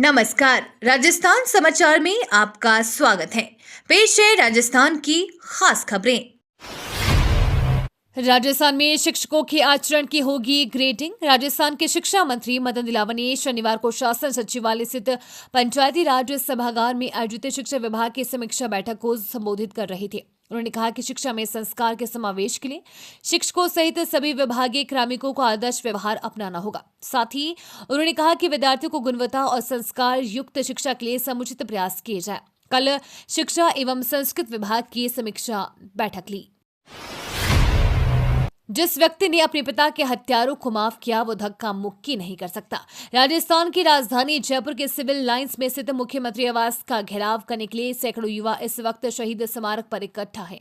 नमस्कार। राजस्थान समाचार में आपका स्वागत है। पेश है राजस्थान की खास खबरें। राजस्थान में शिक्षकों के आचरण की होगी ग्रेडिंग। राजस्थान के शिक्षा मंत्री मदन दिलावर ने शनिवार को शासन सचिवालय स्थित पंचायती राज सभागार में आयोजित शिक्षा विभाग की समीक्षा बैठक को संबोधित कर रहे थे। उन्होंने कहा कि शिक्षा में संस्कार के समावेश के लिए शिक्षकों सहित सभी विभागीय कार्मिकों को आदर्श व्यवहार अपनाना होगा। साथ ही उन्होंने कहा कि विद्यार्थियों को गुणवत्ता और संस्कार युक्त शिक्षा के लिए समुचित प्रयास किए जाए। कल शिक्षा एवं संस्कृत विभाग की समीक्षा बैठक ली। जिस व्यक्ति ने अपने पिता के हत्यारों को माफ किया वो धक्का मुक्की नहीं कर सकता। राजस्थान की राजधानी जयपुर के सिविल लाइंस में स्थित मुख्यमंत्री आवास का घेराव करने के लिए सैकड़ों युवा इस वक्त शहीद स्मारक पर इकट्ठा है।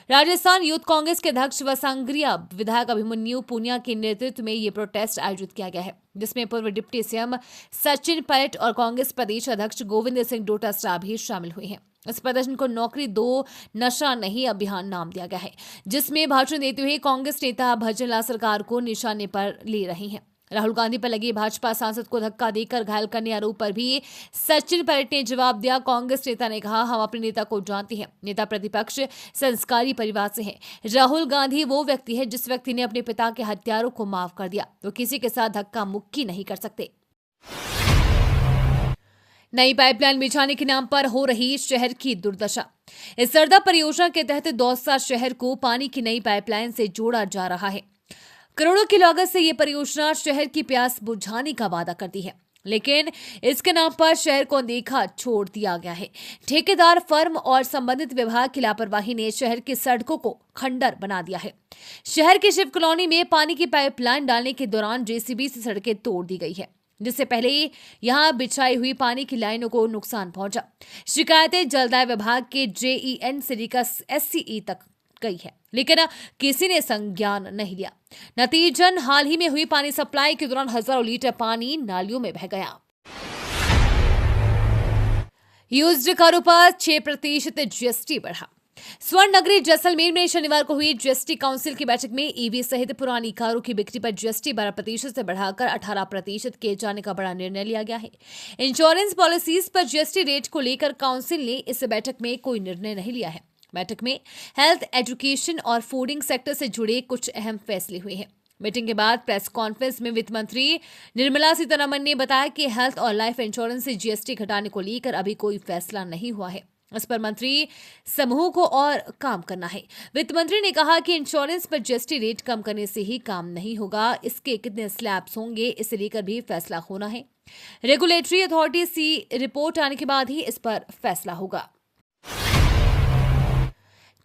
राजस्थान यूथ कांग्रेस के अध्यक्ष व सांगरिया विधायक अभिमन्यु पुनिया के नेतृत्व में ये प्रोटेस्ट आयोजित किया गया है, जिसमें पूर्व डिप्टी सीएम सचिन पायलट और कांग्रेस प्रदेश अध्यक्ष गोविंद सिंह डोटासरा भी शामिल हुए हैं। इस प्रदर्शन को नौकरी दो नशा नहीं अभियान नाम दिया गया है, जिसमें भाषण देते हुए कांग्रेस नेता भजनलाल सरकार को निशाने पर ले रहे हैं। राहुल गांधी पर लगे भाजपा सांसद को धक्का देकर घायल करने आरोप पर भी सचिन पायलट ने जवाब दिया। कांग्रेस नेता ने कहा, हम अपने नेता को जानते हैं। नेता प्रतिपक्ष संस्कारी परिवार से है। राहुल गांधी वो व्यक्ति है जिस व्यक्ति ने अपने पिता के हत्यारों को माफ कर दिया, तो किसी के साथ धक्का मुक्की नहीं कर सकते। नई पाइपलाइन बिछाने के नाम पर हो रही शहर की दुर्दशा। इस सरदा परियोजना के तहत दौसा शहर को पानी की नई पाइपलाइन से जोड़ा जा रहा है। करोड़ों की लागत से यह परियोजना शहर की प्यास बुझाने का वादा करती है, लेकिन इसके नाम पर शहर को अनदेखा छोड़ दिया गया है। ठेकेदार फर्म और संबंधित विभाग की लापरवाही ने शहर की सड़कों को खंडर बना दिया है। शहर की शिव कॉलोनी में पानी की पाइपलाइन डालने के दौरान जेसीबी से सड़कें तोड़ दी गई है, जिससे पहले यहां बिछाई हुई पानी की लाइनों को नुकसान पहुंचा। शिकायतें जलदाय विभाग के जेईएन से लेकर एससीई तक गई है, लेकिन किसी ने संज्ञान नहीं लिया। नतीजन हाल ही में हुई पानी सप्लाई के दौरान हजारों लीटर पानी नालियों में बह गया। यूज्ड कारों पर 6% जीएसटी बढ़ा। स्वर्ण नगरी जैसलमेर में शनिवार को हुई जीएसटी काउंसिल की बैठक में ईवी सहित पुरानी कारों की बिक्री पर जीएसटी 12% से बढ़ाकर 18% किए जाने का बड़ा निर्णय लिया गया है। इंश्योरेंस पॉलिसीज पर जीएसटी रेट को लेकर काउंसिल ने इस बैठक में कोई निर्णय नहीं लिया है। बैठक में हेल्थ, एजुकेशन और फूडिंग सेक्टर से जुड़े कुछ अहम फैसले हुए हैं। मीटिंग के बाद प्रेस कॉन्फ्रेंस में वित्त मंत्री निर्मला सीतारमण ने बताया कि हेल्थ और लाइफ इंश्योरेंस से जीएसटी घटाने को लेकर अभी कोई फैसला नहीं हुआ है। इस पर मंत्री समूह को और काम करना है। वित्त मंत्री ने कहा कि इंश्योरेंस पर जीएसटी रेट कम करने से ही काम नहीं होगा, इसके कितने स्लैब्स होंगे इसे लेकर भी फैसला होना है। रेगुलेटरी अथॉरिटी की रिपोर्ट आने के बाद ही इस पर फैसला होगा।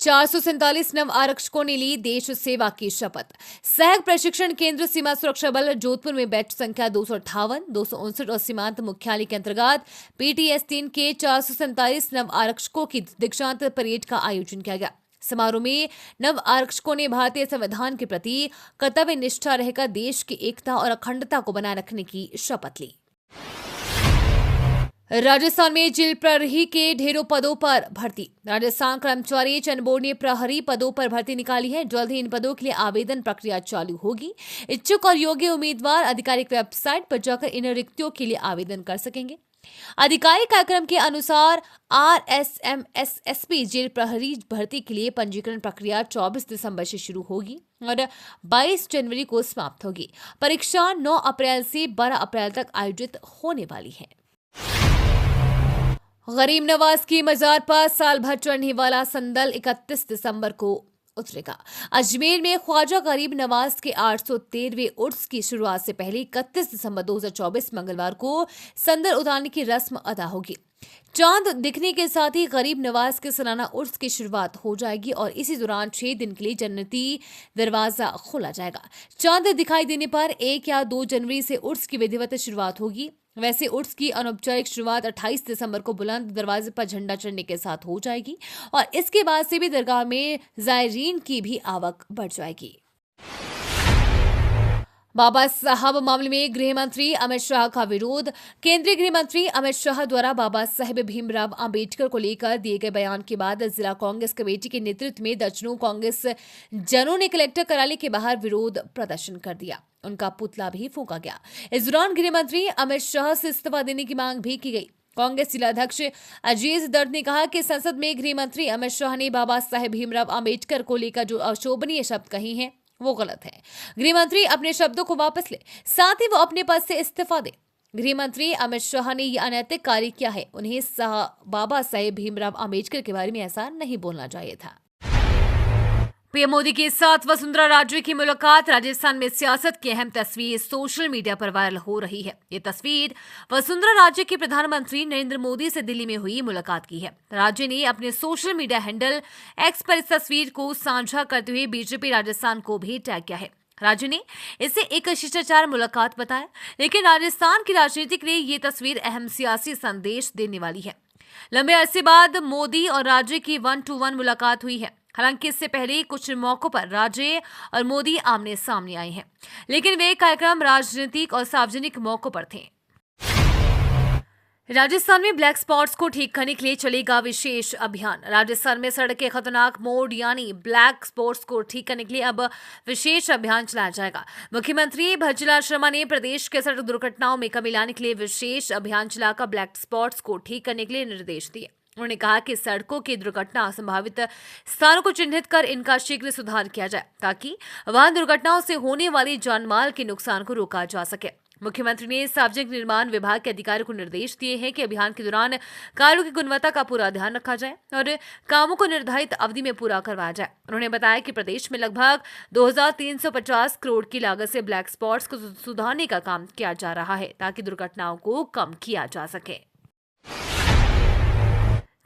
447 नव आरक्षकों ने ली देश सेवा की शपथ। सहायक प्रशिक्षण केंद्र सीमा सुरक्षा बल जोधपुर में बैच संख्या 258, 259 और सीमांत मुख्यालय के अंतर्गत पीटीएस 3 के 447 नव आरक्षकों की दीक्षांत परेड का आयोजन किया गया। समारोह में नव आरक्षकों ने भारतीय संविधान के प्रति कर्तव्य निष्ठा रहकर देश की एकता और अखंडता को बनाए रखने की शपथ ली। राजस्थान में जेल प्रहरी के ढेरों पदों पर भर्ती। राजस्थान कर्मचारी चयन बोर्ड ने प्रहरी पदों पर भर्ती निकाली है। जल्द ही इन पदों के लिए आवेदन प्रक्रिया चालू होगी। इच्छुक और योग्य उम्मीदवार आधिकारिक वेबसाइट पर जाकर इन रिक्तियों के लिए आवेदन कर सकेंगे। आधिकारिक कार्यक्रम के अनुसार आरएसएमएसएसपी जेल प्रहरी भर्ती के लिए पंजीकरण प्रक्रिया 24 दिसंबर से शुरू होगी और 22 जनवरी को समाप्त होगी। परीक्षा 9 अप्रैल से 12 अप्रैल तक आयोजित होने वाली है। गरीब नवाज की मजार पर साल भर चढ़ने वाला संदल 31 दिसंबर को उतरेगा। अजमेर में ख्वाजा गरीब नवाज के 813वें उर्स की शुरुआत से पहले 31 दिसंबर 2024 मंगलवार को संदल उतारने की रस्म अदा होगी। चांद दिखने के साथ ही गरीब नवाज के सालाना उर्स की शुरुआत हो जाएगी और इसी दौरान 6 दिन के लिए जन्नती दरवाजा खोला जाएगा। चांद दिखाई देने पर 1 या 2 जनवरी से उर्स की विधिवत शुरुआत होगी। वैसे उर्स की अनौपचारिक शुरुआत 28 दिसंबर को बुलंद दरवाजे पर झंडा चढ़ने के साथ हो जाएगी और इसके बाद से भी दरगाह में जायरीन की भी आवक बढ़ जाएगी। बाबा साहब मामले में गृह मंत्री अमित शाह का विरोध। केंद्रीय गृह मंत्री अमित शाह द्वारा बाबा साहेब भीमराव अंबेडकर को लेकर दिए गए बयान के बाद जिला कांग्रेस कमेटी के नेतृत्व में दर्जनों कांग्रेस जनों ने कलेक्टर कार्यालय के बाहर विरोध प्रदर्शन कर दिया। उनका पुतला भी फूंका गया। इस दौरान गृह मंत्री अमित शाह से इस्तीफा देने की मांग भी की गई। कांग्रेस जिला अध्यक्ष अजीज दर्द ने कहा कि संसद में गृह मंत्री अमित शाह ने बाबा साहेब भीमराव अम्बेडकर को लेकर जो अशोभनीय शब्द कहे हैं वो गलत है। गृह मंत्री अपने शब्दों को वापस ले, साथ ही वो अपने पद से इस्तीफा दे। गृह मंत्री अमित शाह ने यह अनैतिक कार्य किया है। उन्हें बाबा साहेब भीमराव अम्बेडकर के बारे में ऐसा नहीं बोलना चाहिए था। पीएम मोदी के साथ वसुंधरा राजे की मुलाकात। राजस्थान में सियासत की अहम तस्वीर सोशल मीडिया पर वायरल हो रही है। ये तस्वीर वसुंधरा राजे की प्रधानमंत्री नरेंद्र मोदी से दिल्ली में हुई मुलाकात की है। राजे ने अपने सोशल मीडिया हैंडल एक्स पर इस तस्वीर को साझा करते हुए बीजेपी राजस्थान को भी टैग किया है। राज्य ने इसे एक शिष्टाचार मुलाकात बताया, लेकिन राजस्थान की राजनीति के लिए ये तस्वीर अहम सियासी संदेश देने वाली है। लंबे अरसे बाद मोदी और राज्य की 1-to-1 मुलाकात हुई है। हालांकि इससे पहले कुछ मौकों पर राज्य और मोदी आमने सामने आए हैं, लेकिन वे कार्यक्रम राजनीतिक और सार्वजनिक मौकों पर थे। राजस्थान में ब्लैक स्पॉट्स को ठीक करने के लिए चलेगा विशेष अभियान। राजस्थान में सड़क के खतरनाक मोड़ यानी ब्लैक स्पॉट्स को ठीक करने के लिए अब विशेष अभियान चलाया जाएगा। मुख्यमंत्री भज्जूलाल शर्मा ने प्रदेश के सड़क दुर्घटनाओं में कमी लाने के लिए विशेष अभियान चलाकर ब्लैक स्पॉट्स को ठीक करने के लिए निर्देश दिए। उन्होंने कहा कि सड़कों की दुर्घटना संभावित स्थानों को चिन्हित कर इनका शीघ्र सुधार किया जाए, ताकि वाहन दुर्घटनाओं से होने वाली जानमाल के नुकसान को रोका जा सके। मुख्यमंत्री ने सार्वजनिक निर्माण विभाग के अधिकारियों को निर्देश दिए हैं कि अभियान के दौरान कार्यों की गुणवत्ता का पूरा ध्यान रखा जाए और कामों को निर्धारित अवधि में पूरा करवाया जाए। उन्होंने बताया कि प्रदेश में लगभग 2350 करोड़ की लागत से ब्लैक स्पॉट्स को सुधारने का काम किया जा रहा है, ताकि दुर्घटनाओं को कम किया जा सके।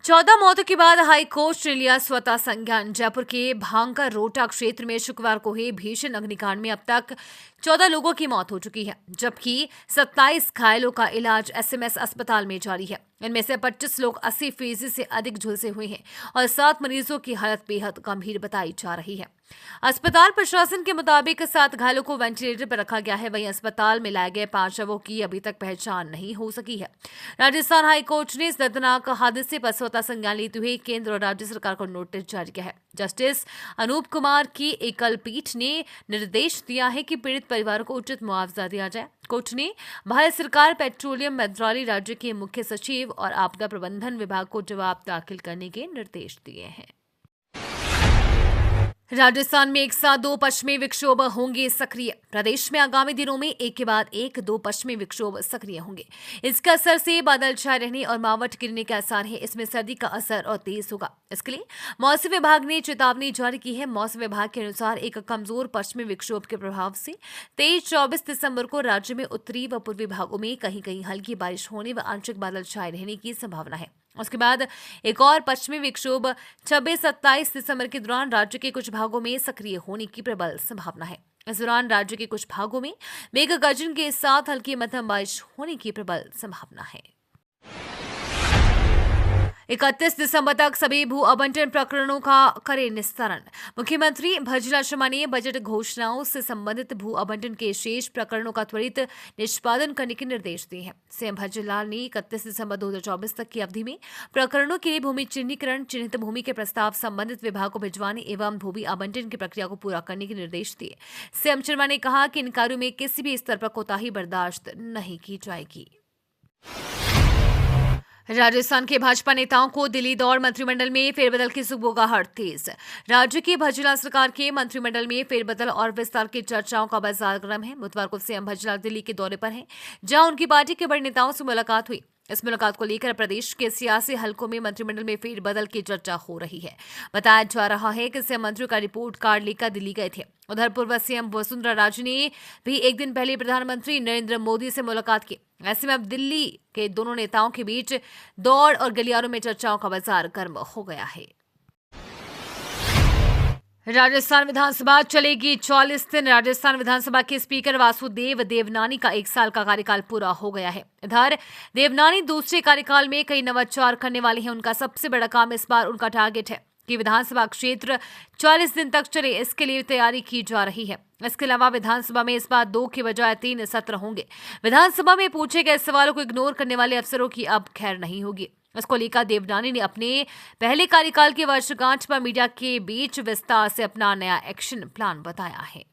14 मौतों के बाद हाई कोर्ट ने लिया स्वतः संज्ञान। जयपुर के भांकर रोटा क्षेत्र में शुक्रवार को हुए भीषण अग्निकांड में अब तक 14 लोगों की मौत हो चुकी है, जबकि 27 घायलों का इलाज एसएमएस अस्पताल में जारी है। इनमें से 25 लोग 80% से अधिक झुलसे हुए हैं और 7 मरीजों की हालत बेहद गंभीर बताई जा रही है। अस्पताल प्रशासन के मुताबिक 7 घायलों को वेंटिलेटर पर रखा गया है। वहीं अस्पताल में लाए गए 5 शवों की अभी तक पहचान नहीं हो सकी है। राजस्थान हाई कोर्ट ने इस दर्दनाक हादसे पर स्वतः संज्ञान लेते हुए केंद्र और राज्य सरकार को नोटिस जारी किया है। जस्टिस अनूप कुमार की एकल पीठ ने निर्देश दिया है कि पीड़ित परिवारों को उचित मुआवजा दिया जाए। कोर्ट ने भारत सरकार, पेट्रोलियम मंत्रालय, राज्य के मुख्य सचिव और आपदा प्रबंधन विभाग को जवाब दाखिल करने के निर्देश दिए हैं। राजस्थान में एक साथ 2 पश्चिमी विक्षोभ होंगे सक्रिय। प्रदेश में आगामी दिनों में एक के बाद एक 2 पश्चिमी विक्षोभ सक्रिय होंगे। इसके असर से बादल छाए रहने और मावठ गिरने के आसार है। इसमें सर्दी का असर और तेज होगा। इसके लिए मौसम विभाग ने चेतावनी जारी की है। मौसम विभाग के अनुसार एक कमजोर पश्चिमी विक्षोभ के प्रभाव से 23-24 दिसंबर को राज्य में उत्तरी व पूर्वी भागों में कहीं कहीं हल्की बारिश होने व आंशिक बादल छाए रहने की संभावना है। उसके बाद एक और पश्चिमी विक्षोभ 26-27 दिसंबर के दौरान राज्य के कुछ भागों में सक्रिय होने की प्रबल संभावना है। इस दौरान राज्य के कुछ भागों में मेघ गर्जन के साथ हल्की मध्यम बारिश होने की प्रबल संभावना है। 31 दिसंबर तक सभी भू आवंटन प्रकरणों का करे निस्तारण। मुख्यमंत्री भज्जूलाल शर्मा ने बजट घोषणाओं से संबंधित भू आवंटन के शेष प्रकरणों का त्वरित निष्पादन करने के निर्देश दिए हैं। सीएम भज्जूलाल ने 31 दिसंबर 2024 तक की अवधि में प्रकरणों के लिए भूमि चिन्हीकरण, चिन्हित भूमि के प्रस्ताव संबंधित विभाग को भिजवाने एवं भूमि आवंटन की प्रक्रिया को पूरा करने के निर्देश दिए। सीएम शर्मा ने कहा कि इन कार्यों में किसी भी स्तर पर कोताही बर्दाश्त नहीं की जाएगी। राजस्थान के भाजपा नेताओं को दिल्ली दौड़, मंत्रिमंडल में फेरबदल की सुगबुगाहट तेज। राज्य की भज्जूलाल सरकार के मंत्रिमंडल में फेरबदल और विस्तार की चर्चाओं का बाजार गर्म है। बुधवार को सीएम भज्जूलाल दिल्ली के दौरे पर हैं, जहां उनकी पार्टी के बड़े नेताओं से मुलाकात हुई। इस मुलाकात को लेकर प्रदेश के सियासी हलकों में मंत्रिमंडल में फेरबदल की चर्चा हो रही है। बताया जा रहा है कि सीएम मंत्रियों का रिपोर्ट कार्ड लेकर दिल्ली गए थे। उधर पूर्व सीएम वसुंधरा राजे ने भी एक दिन पहले प्रधानमंत्री नरेंद्र मोदी से मुलाकात की। ऐसे में अब दिल्ली के दोनों नेताओं के बीच दौड़ और गलियारों में चर्चाओं का बाजार गर्म हो गया है। राजस्थान विधानसभा चलेगी 44 दिन। राजस्थान विधानसभा के स्पीकर वासुदेव देवनानी का 1 साल का कार्यकाल पूरा हो गया है। इधर देवनानी दूसरे कार्यकाल में कई नवाचार करने वाले हैं। उनका सबसे बड़ा काम इस बार उनका टारगेट है कि विधानसभा क्षेत्र 40 दिन तक चले। इसके लिए तैयारी की जा रही है। इसके अलावा विधानसभा में इस बार 2 के बजाय 3 सत्र होंगे। विधानसभा में पूछे गए सवालों को इग्नोर करने वाले अफसरों की अब खैर नहीं होगी। इसको लेकर देवनानी ने अपने पहले कार्यकाल की वर्षगांठ पर मीडिया के बीच विस्तार से अपना नया एक्शन प्लान बताया है।